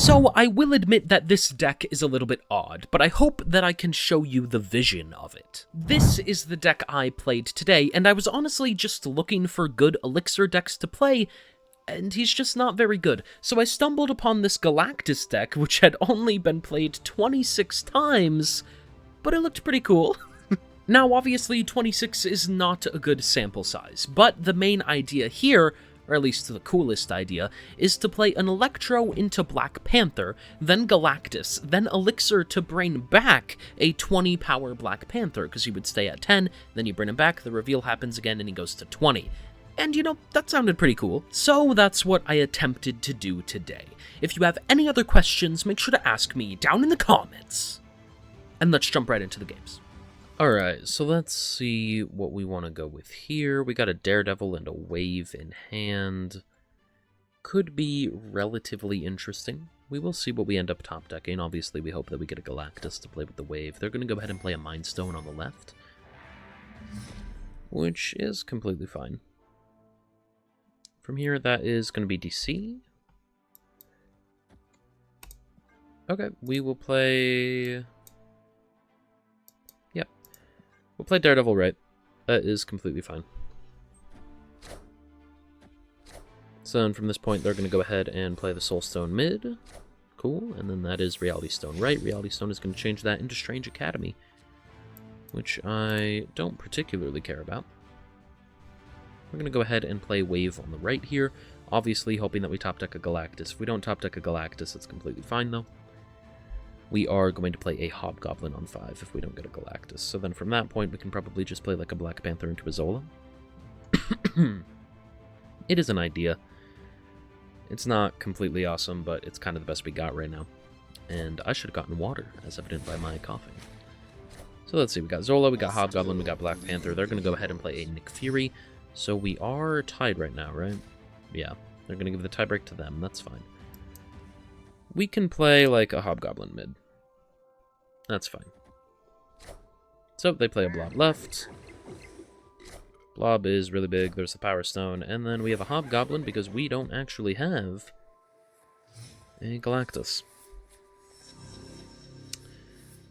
So I will admit that this deck is a little bit odd, but I hope that I can show you the vision of it. This is the deck I played today, and I was honestly just looking for good Elixir decks to play, and he's just not very good. So I stumbled upon this Galactus deck, which had only been played 26 times, but it looked pretty cool. Now, obviously, 26 is not a good sample size, but the main idea here, or at least the coolest idea, is to play an Electro into Black Panther, then Galactus, then Elixir to bring back a 20 power Black Panther, because he would stay at 10, then you bring him back, the reveal happens again, and he goes to 20. And, you know, that sounded pretty cool. So that's what I attempted to do today. If you have any other questions, make sure to ask me down in the comments. And let's jump right into the games. Alright, so let's see what we want to go with here. We got a Daredevil and a Wave in hand. Could be relatively interesting. We will see what we end up top decking. Obviously, we hope that we get a Galactus to play with the Wave. They're going to go ahead and play a Mind Stone on the left, which is completely fine. From here, that is going to be DC. Okay, we will play... We'll play Daredevil right. That is completely fine. So then from this point, they're going to go ahead and play the Soul Stone mid. Cool. And then that is Reality Stone right. Reality Stone is going to change that into Strange Academy, which I don't particularly care about. We're going to go ahead and play Wave on the right here. Obviously, hoping that we top deck a Galactus. If we don't top deck a Galactus, it's completely fine, though. We are going to play a Hobgoblin on 5 if we don't get a Galactus. So then from that point, we can probably just play like a Black Panther into a Zola. It is an idea. It's not completely awesome, but it's kind of the best we got right now. And I should have gotten water, as evident by my coughing. So let's see, we got Zola, we got Hobgoblin, we got Black Panther. They're going to go ahead and play a Nick Fury. So we are tied right now, right? Yeah, they're going to give the tiebreak to them. That's fine. We can play like a Hobgoblin mid. That's fine. So they play a Blob left. Blob is really big. There's the Power Stone. And then we have a Hobgoblin because we don't actually have a Galactus.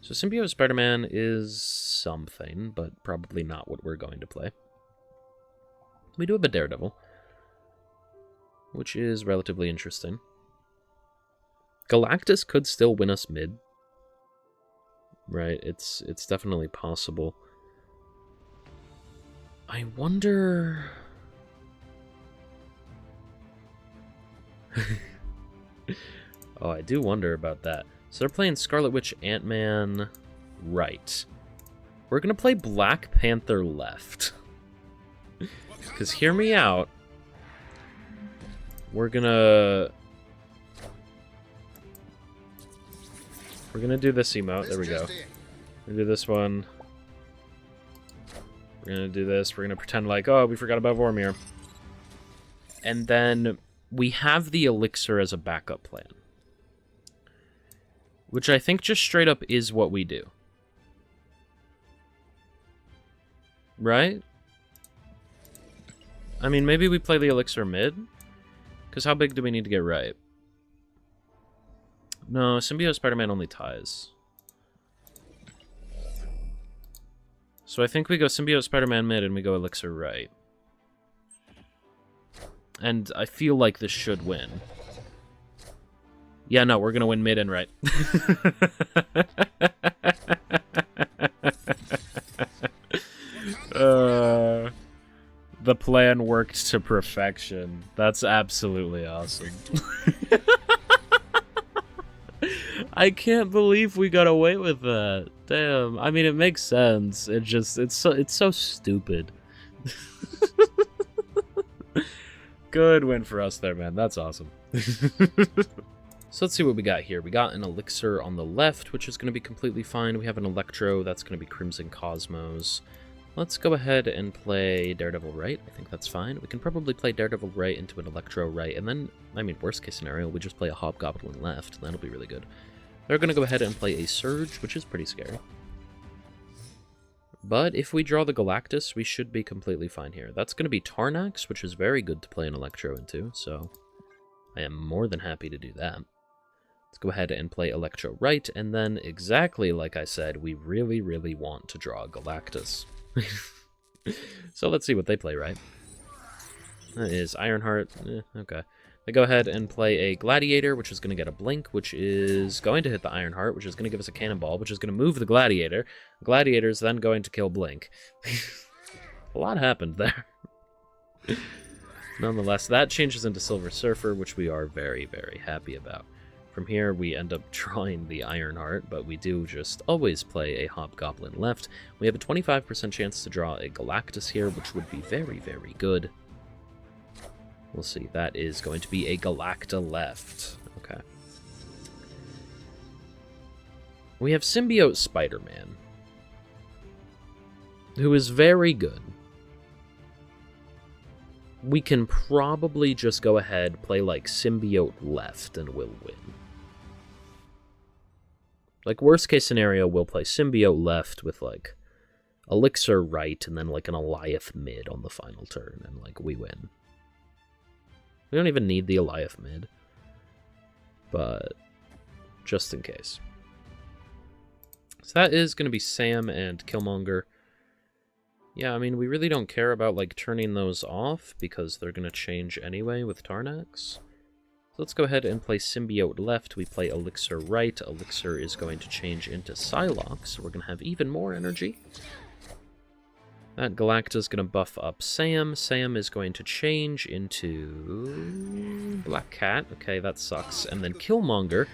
So Symbiote Spider-Man is something, but probably not what we're going to play. We do have a Daredevil, which is relatively interesting. Galactus could still win us mid. Right, it's definitely possible. I wonder... Oh, I do wonder about that. So they're playing Scarlet Witch, Ant-Man, right. We're gonna play Black Panther left. Because hear me out. We're gonna do this emote. There we go. We're gonna do this one. We're gonna do this. We're gonna pretend like, oh, we forgot about Vormir. And then we have the Elixir as a backup plan. Which I think just straight up is what we do. Right? I mean, maybe we play the Elixir mid? Because how big do we need to get right? No, Symbiote Spider-Man only ties. So I think we go Symbiote Spider-Man mid and we go Elixir right. And I feel like this should win. Yeah, no, we're gonna win mid and right. The plan worked to perfection. That's absolutely awesome. I can't believe we got away with that. Damn. I mean, it makes sense. It's so stupid. Good win for us there, man. That's awesome. So let's see what we got here. We got an Elixir on the left, which is going to be completely fine. We have an Electro. That's going to be Crimson Cosmos. Let's go ahead and play Daredevil right. I think that's fine. We can probably play Daredevil right into an Electro right, and then, I mean, worst case scenario, we just play a Hobgoblin left. That'll be really good. They're going to go ahead and play a Surge, which is pretty scary. But if we draw the Galactus, we should be completely fine here. That's going to be Tarnax, which is very good to play an Electro into, so I am more than happy to do that. Let's go ahead and play Electro right, and then, exactly like I said, we really, really want to draw Galactus. So let's see what they play right. That is Ironheart. Okay. They go ahead and play a Gladiator, which is going to get a Blink, which is going to hit the Ironheart, which is going to give us a Cannonball, which is going to move the Gladiator. Gladiator is then going to kill Blink. A lot happened there. Nonetheless, that changes into Silver Surfer, which we are very, very happy about. From here, we end up drawing the Ironheart, but we do just always play a Hobgoblin left. We have a 25% chance to draw a Galactus here, which would be very, very good. We'll see. That is going to be a Galacta left. Okay. We have Symbiote Spider-Man, who is very good. We can probably just go ahead, play like Symbiote left, and we'll win. Like, worst case scenario, we'll play Symbiote left with, like, Elixir right, and then, like, an Eliath mid on the final turn, and, like, we win. We don't even need the Eliath mid, but just in case. So that is going to be Sam and Killmonger. Yeah, I mean, we really don't care about, like, turning those off, because they're going to change anyway with Tarnax. So let's go ahead and play Symbiote left. We play Elixir right. Elixir is going to change into Psylocke, so we're going to have even more energy. That Galacta is going to buff up Sam. Sam is going to change into Black Cat. Okay, that sucks. And then Killmonger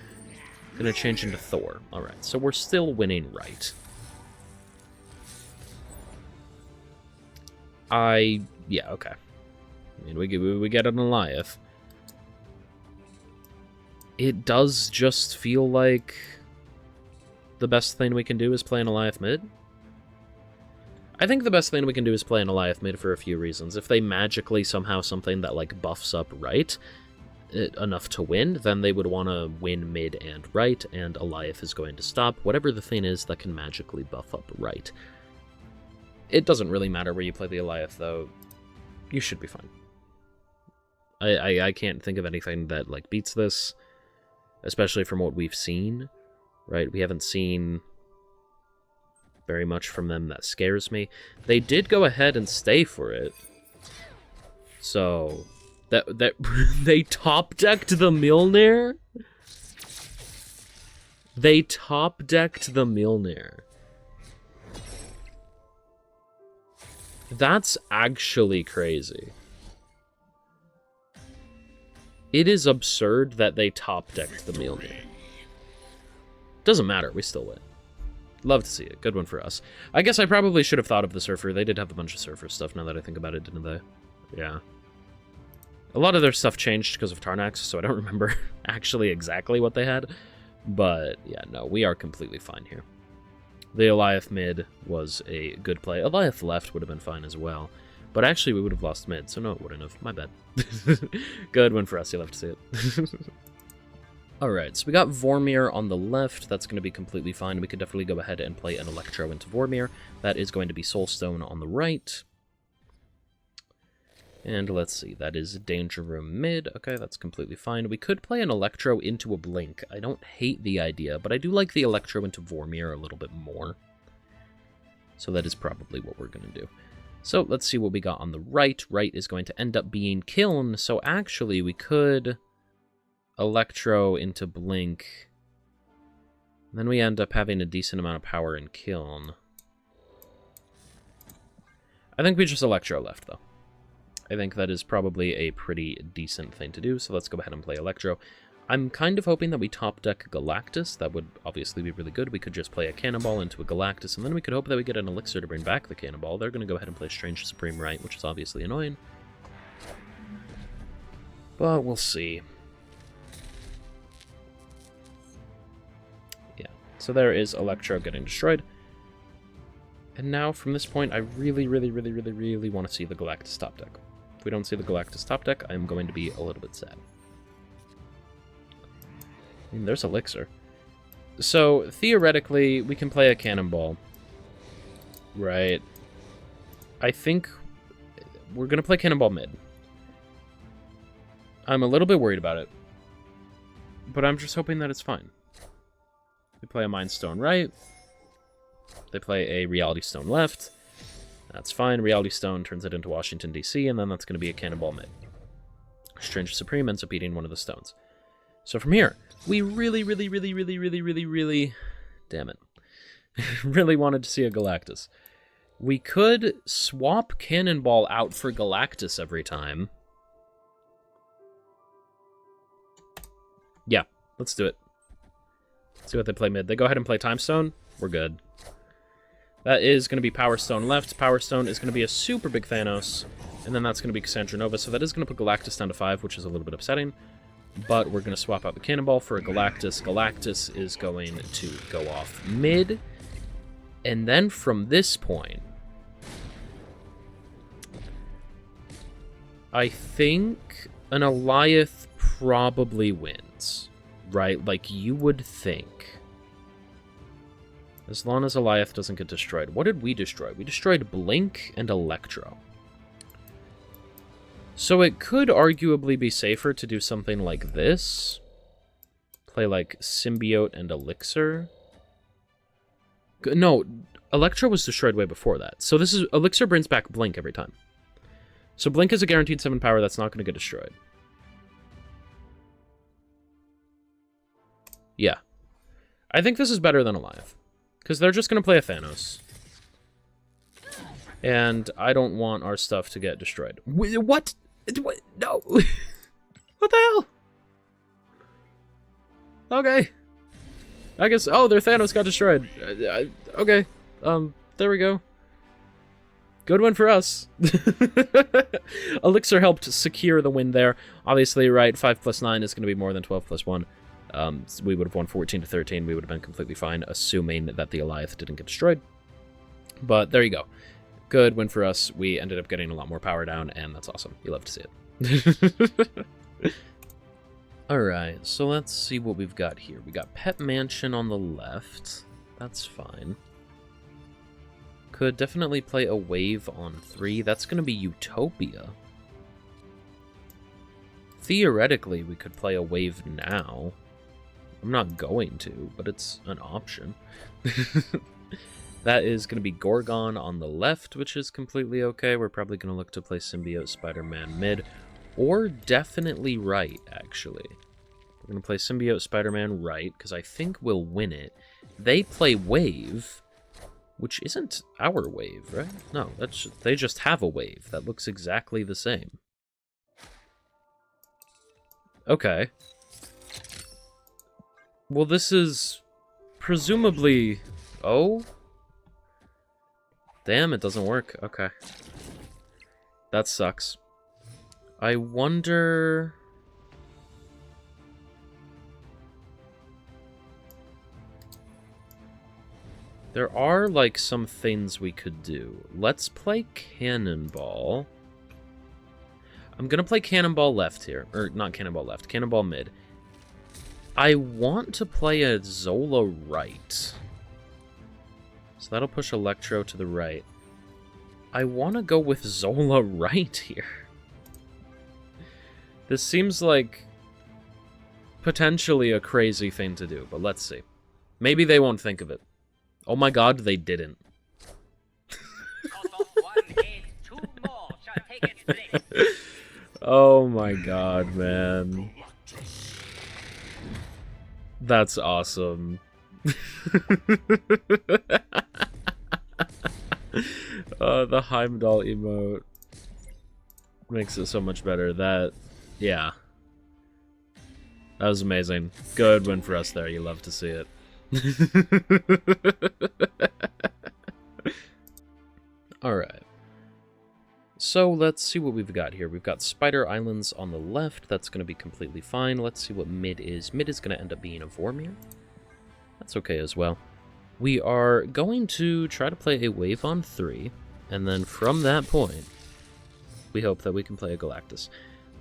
going to change into Thor. Alright, so we're still winning right. Yeah, okay. I mean, we get an Eliath. It does just feel like the best thing we can do is play an Eliath mid. I think the best thing we can do is play an Eliath mid for a few reasons. If they magically somehow something that, like, buffs up right enough to win, then they would want to win mid and right, and Eliath is going to stop whatever the thing is that can magically buff up right. It doesn't really matter where you play the Eliath, though. You should be fine. I can't think of anything that, like, beats this, especially from what we've seen, right? We haven't seen very much from them that scares me. They did go ahead and stay for it. So, that they top-decked the Mjolnir? They top-decked the Mjolnir. That's actually crazy. It is absurd that they top-decked the Mjolnir. Doesn't matter, we still win. Love to see it. Good one for us. I guess I probably should have thought of the Surfer. They did have a bunch of Surfer stuff now that I think about it, didn't they? Yeah. A lot of their stuff changed because of Tarnax, so I don't remember actually exactly what they had. But, yeah, no, we are completely fine here. The Eliath mid was a good play. Eliath left would have been fine as well. But actually, we would have lost mid, so no, it wouldn't have. My bad. Good one for us. You'll have to see it. Alright, so we got Vormir on the left. That's going to be completely fine. We could definitely go ahead and play an Electro into Vormir. That is going to be Soulstone on the right. And let's see, that is Danger Room mid. Okay, that's completely fine. We could play an Electro into a Blink. I don't hate the idea, but I do like the Electro into Vormir a little bit more. So that is probably what we're going to do. So let's see what we got on the right. Right is going to end up being Kiln, so actually we could Electro into Blink. Then we end up having a decent amount of power in Kiln. I think we just Electro left, though. I think that is probably a pretty decent thing to do, so let's go ahead and play Electro. I'm kind of hoping that we top deck Galactus. That would obviously be really good. We could just play a Cannonball into a Galactus, and then we could hope that we get an Elixir to bring back the Cannonball. They're going to go ahead and play Strange Supreme Right, which is obviously annoying. But we'll see. Yeah, so there is Electro getting destroyed. And now, from this point, I really want to see the Galactus top deck. If we don't see the Galactus top deck, I'm going to be a little bit sad. I mean, there's Elixir. So, theoretically, we can play a Cannonball. Right. I think we're going to play Cannonball mid. I'm a little bit worried about it. But I'm just hoping that it's fine. They play a Mind Stone right. They play a Reality Stone left. That's fine. Reality Stone turns it into Washington, D.C., and then that's going to be a Cannonball mid. Stranger Supreme ends up eating one of the stones. So from here, we really, damn it, really wanted to see a Galactus. We could swap Cannonball out for Galactus every time. Yeah, let's do it. Let's see what they play mid. They go ahead and play Time Stone. We're good. That is going to be Power Stone left. Power Stone is going to be a super big Thanos. And then that's going to be Cassandra Nova. So that is going to put Galactus down to 5, which is a little bit upsetting. But we're going to swap out the Cannonball for a Galactus. Galactus is going to go off mid. And then from this point, I think an Alioth probably wins. Right? Like, you would think. As long as Alioth doesn't get destroyed. What did we destroy? We destroyed Blink and Electro. So it could arguably be safer to do something like this. Play like Symbiote and Elixir. No, Electro was destroyed way before that. So this is Elixir brings back Blink every time. So Blink is a guaranteed 7 power that's not going to get destroyed. Yeah. I think this is better than Alioth. Because they're just going to play a Thanos. And I don't want our stuff to get destroyed. What? What? No. What the hell? Okay. I guess... Oh, their Thanos got destroyed. Okay. There we go. Good win for us. Elixir helped secure the win there. Obviously, right, 5 plus 9 is going to be more than 12 plus 1. We would have won 14 to 13. We would have been completely fine, assuming that the Alioth didn't get destroyed. But there you go. Good win for us. We ended up getting a lot more power down, and that's awesome. You love to see it. Alright, so let's see what we've got here. We got Pet Mansion on the left. That's fine. Could definitely play a wave on 3. That's going to be Utopia. Theoretically, we could play a wave now. I'm not going to, but it's an option. That is going to be Gorgon on the left, which is completely okay. We're probably going to look to play Symbiote Spider-Man mid, or definitely right, actually. We're going to play Symbiote Spider-Man right, because I think we'll win it. They play Wave, which isn't our wave, right? No, they just have a wave that looks exactly the same. Okay. Well, this is presumably... Oh? Damn, it doesn't work. Okay. That sucks. I wonder... There are, like, some things we could do. Let's play Cannonball. I'm gonna play Cannonball left here. Or, not Cannonball left. Cannonball mid. I want to play a Zola right. So that'll push Electro to the right. I want to go with Zola right here. This seems like potentially a crazy thing to do, but let's see. Maybe they won't think of it. Oh my god, they didn't. Oh my god, man. That's awesome. The Heimdall emote makes it so much better. Yeah. That was amazing. Good win for us there. You love to see it. Alright. So let's see what we've got here. We've got Spider Islands on the left. That's going to be completely fine. Let's see what mid is. Mid is going to end up being a Vormir. That's okay as well. We are going to try to play a wave on 3. And then from that point, we hope that we can play a Galactus.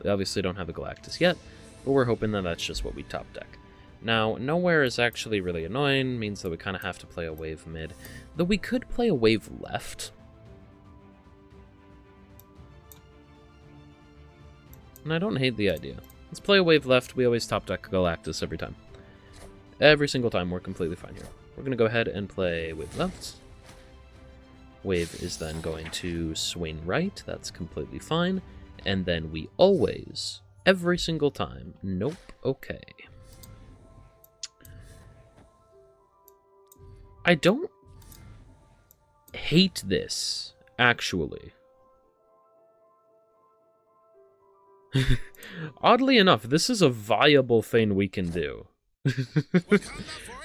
We obviously don't have a Galactus yet, but we're hoping that that's just what we top deck. Now, nowhere is actually really annoying, means that we kind of have to play a wave mid. Though we could play a wave left. And I don't hate the idea. Let's play a wave left. We always top deck Galactus every time. Every single time, we're completely fine here. We're going to go ahead and play wave left. Wave is then going to swing right. That's completely fine. And then we always, every single time, nope, okay. I don't hate this, actually. Oddly enough, this is a viable thing we can do.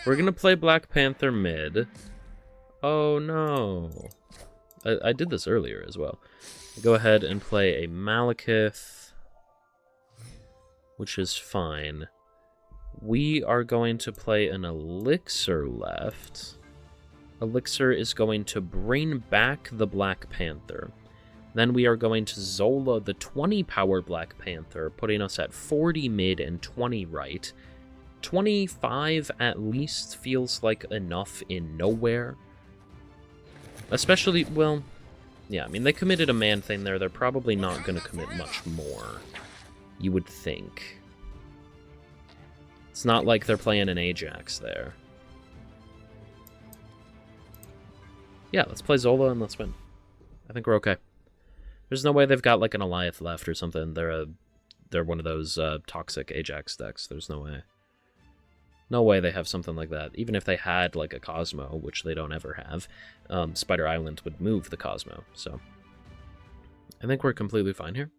We're gonna play Black Panther mid. Oh no. I did this earlier as well. Go ahead and play a Malekith, which is fine. We are going to play an Elixir left. Elixir is going to bring back the Black Panther. Then we are going to Zola the 20 power Black Panther, putting us at 40 mid and 20 right. 25 at least feels like enough in nowhere. Especially, well, yeah, I mean, they committed a man thing there. They're probably not going to commit much more, you would think. It's not like they're playing an Ajax there. Yeah, let's play Zola and let's win. I think we're okay. There's no way they've got like an Alioth left or something. They're one of those toxic Ajax decks. There's no way. No way they have something like that. Even if they had like a Cosmo, which they don't ever have, Spider Island would move the Cosmo. So I think we're completely fine here.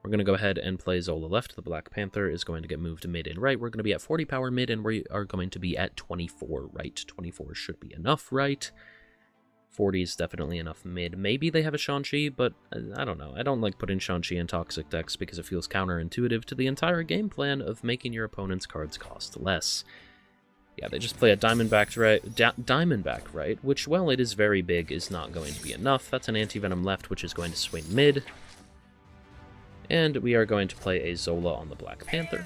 We're going to go ahead and play Zola left. The Black Panther is going to get moved to mid and right. We're going to be at 40 power mid, and we are going to be at 24 right. 24 should be enough right. 40 is definitely enough mid. Maybe they have a Shang-Chi, but I don't know. I don't like putting Shang-Chi in toxic decks because it feels counterintuitive to the entire game plan of making your opponent's cards cost less. Yeah, they just play a Diamondback right, which, while it is very big, is not going to be enough. That's an Anti-Venom left, which is going to swing mid. And we are going to play a Zola on the Black Panther.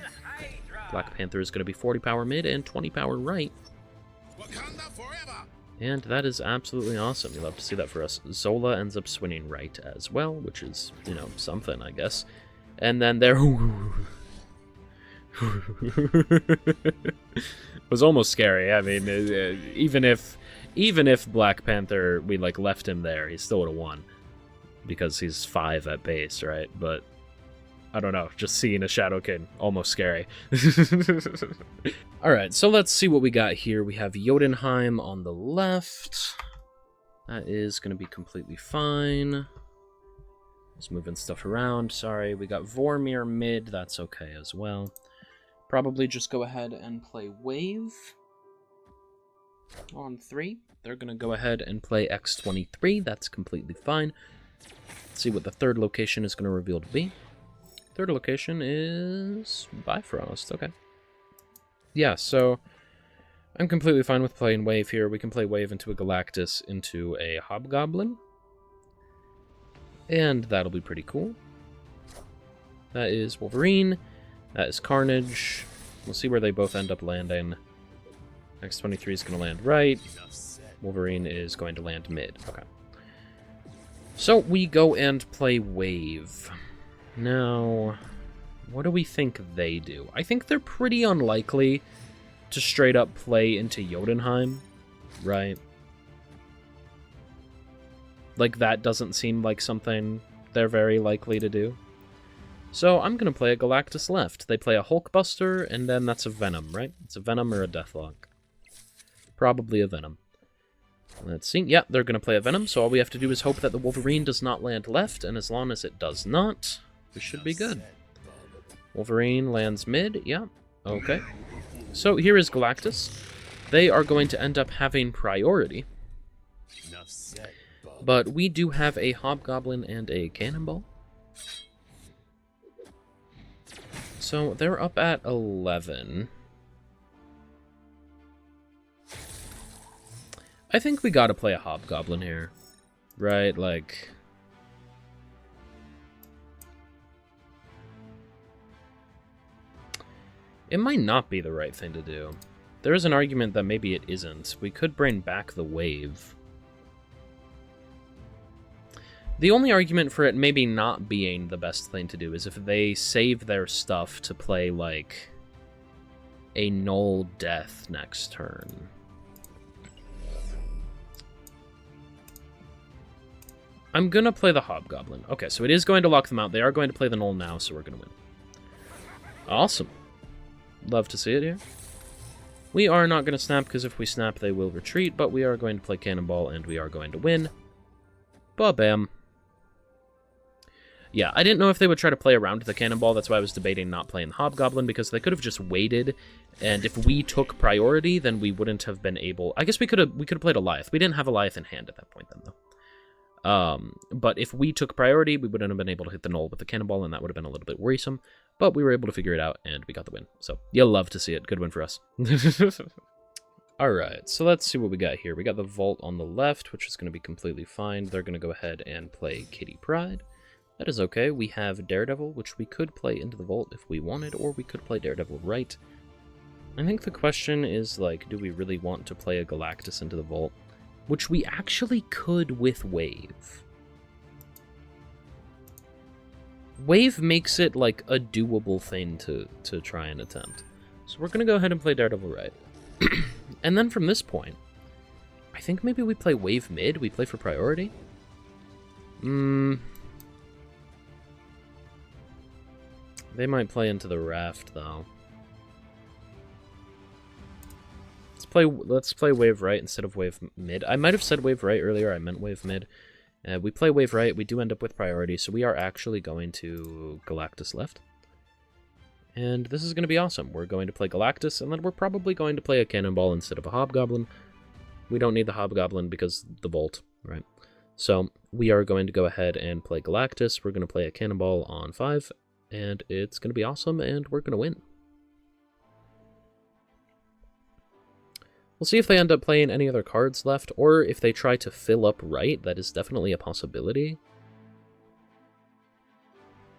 Black Panther is going to be 40 power mid and 20 power right. And that is absolutely awesome. You love to see that for us. Zola ends up swinging right as well, which is, you know, something, I guess. And then there... was almost scary. I mean, even if Black Panther, we, like, left him there, he still would have won. Because he's 5 at base, right? But... I don't know, just seeing a Shadow King, almost scary. Alright, so let's see what we got here. We have Jotunheim on the left. That is going to be completely fine. Just moving stuff around, sorry. We got Vormir mid, that's okay as well. Probably just go ahead and play Wave on 3. They're going to go ahead and play X23, that's completely fine. Let's see what the third location is going to reveal to be. Third location is Bifrost, okay. Yeah, so I'm completely fine with playing Wave here. We can play Wave into a Galactus, into a Hobgoblin. And that'll be pretty cool. That is Wolverine. That is Carnage. We'll see where they both end up landing. X23 is going to land right. Wolverine is going to land mid. Okay. So we go and play Wave. Now, what do we think they do? I think they're pretty unlikely to straight up play into Jotunheim, right? Like, that doesn't seem like something they're very likely to do. So I'm going to play a Galactus left. They play a Hulkbuster, and then that's a Venom, right? It's a Venom or a Deathlock. Probably a Venom. Let's see. Yeah, they're going to play a Venom, so all we have to do is hope that the Wolverine does not land left, and as long as it does not... we should be good. Wolverine lands mid, yeah, okay. So here is Galactus. They are going to end up having priority. But we do have a Hobgoblin and a Cannonball. So they're up at 11. I think we gotta play a Hobgoblin here. Right, like... it might not be the right thing to do. There is an argument that maybe it isn't. We could bring back the Wave. The only argument for it maybe not being the best thing to do is if they save their stuff to play, like, a null death next turn. I'm gonna play the Hobgoblin. Okay, so it is going to lock them out. They are going to play the null now, so we're gonna win. Awesome. Love to see it here. We are not gonna snap, because if we snap, they will retreat, but we are going to play Cannonball, and we are going to win. Ba-bam. Yeah, I didn't know if they would try to play around the Cannonball. That's why I was debating not playing the Hobgoblin, because they could have just waited, and if we took priority, then we wouldn't have been able... I guess we could have played a Lyth. We didn't have a Lyth in hand at that point, then, though. But if we took priority, we wouldn't have been able to hit the null with the Cannonball, and that would have been a little bit worrisome. But we were able to figure it out, and we got the win. So, you'll love to see it. Good win for us. Alright, so let's see what we got here. We got the Vault on the left, which is going to be completely fine. They're going to go ahead and play Kitty Pryde. That is okay. We have Daredevil, which we could play into the Vault if we wanted, or we could play Daredevil right. I think the question is, like, do we really want to play a Galactus into the Vault? Which we actually could with Wave. Wave makes it, like, a doable thing to try and attempt. So we're going to go ahead and play Daredevil right. And then from this point, I think maybe we play Wave mid, we play for priority? They might play into the Raft, though. Let's play Wave right instead of Wave mid. I might have said Wave right earlier, I meant Wave mid. We play Wave right, we do end up with priority, so we are actually going to Galactus left. And this is going to be awesome. We're going to play Galactus, and then we're probably going to play a Cannonball instead of a Hobgoblin. We don't need the Hobgoblin because the Bolt, right? So we are going to go ahead and play Galactus. We're going to play a Cannonball on 5, and it's going to be awesome, and we're going to win. We'll see if they end up playing any other cards left, or if they try to fill up right. That is definitely a possibility.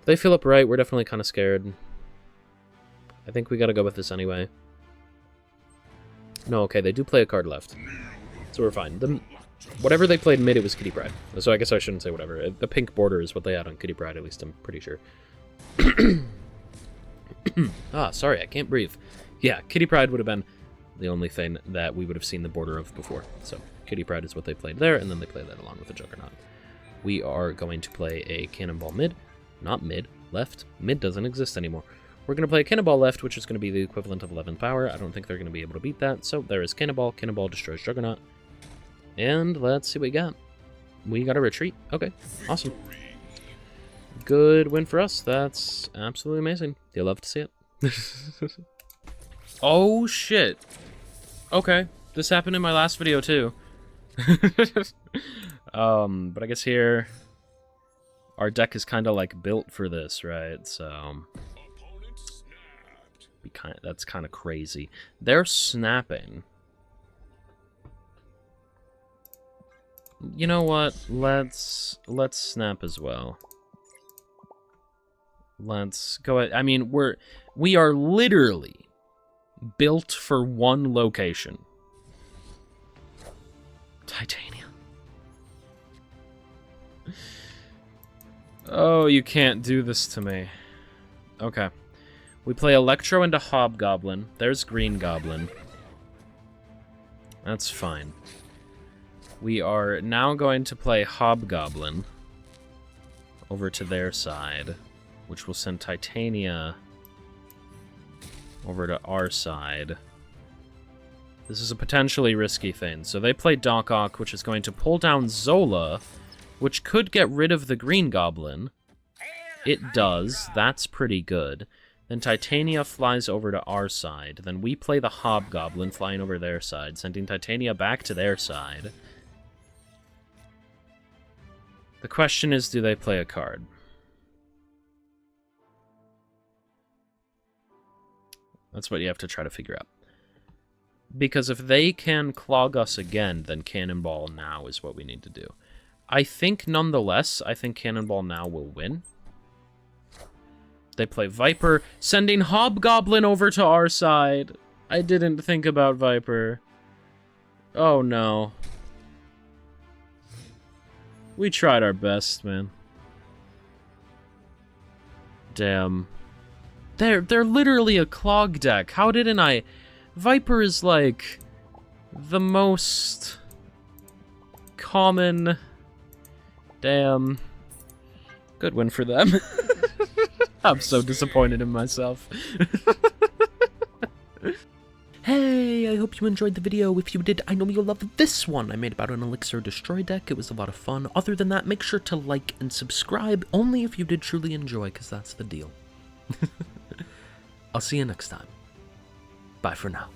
If they fill up right, we're definitely kind of scared. I think we gotta go with this anyway. No, okay, they do play a card left. So we're fine. Whatever they played mid, it was Kitty Pryde. So I guess I shouldn't say whatever. The pink border is what they had on Kitty Pryde, at least I'm pretty sure. Ah, sorry, I can't breathe. Yeah, Kitty Pryde would have been the only thing that we would have seen the border of before. So Kitty Pryde is what they played there, and then they play that along with the Juggernaut. We are going to play a Cannonball mid. Not mid, left. Mid doesn't exist anymore. We're going to play Cannonball left, which is going to be the equivalent of 11 power. I don't think they're going to be able to beat that. So there is Cannonball. Cannonball destroys Juggernaut. And let's see what we got. We got a retreat. Okay, awesome. Good win for us. That's absolutely amazing. You'll love to see it. Oh, shit. Okay, this happened in my last video, too. But I guess here, our deck is kind of, like, built for this, right? So... that's kind of crazy. They're snapping. You know what? Let's snap as well. Let's go ahead. I mean, we are literally built for one location. Titania. Oh, you can't do this to me. Okay. We play Electro into Hobgoblin. There's Green Goblin. That's fine. We are now going to play Hobgoblin over to their side, which will send Titania over to our side. This is a potentially risky thing. So they play Doc Ock, which is going to pull down Zola, which could get rid of the Green Goblin. It does. That's pretty good. Then Titania flies over to our side. Then we play the Hobgoblin flying over their side, sending Titania back to their side. The question is, do they play a card? That's what you have to try to figure out. Because if they can clog us again, then Cannonball now is what we need to do. I think, nonetheless, I think Cannonball now will win. They play Viper, sending Hobgoblin over to our side. I didn't think about Viper. Oh, no. We tried our best, man. Damn. They're literally a clog deck. How didn't I... Viper is, like, the most common... Damn. Good win for them. I'm so disappointed in myself. Hey, I hope you enjoyed the video. If you did, I know you'll love this one I made about an Elixir Destroy deck. It was a lot of fun. Other than that, make sure to like and subscribe, only if you did truly enjoy, because that's the deal. I'll see you next time. Bye for now.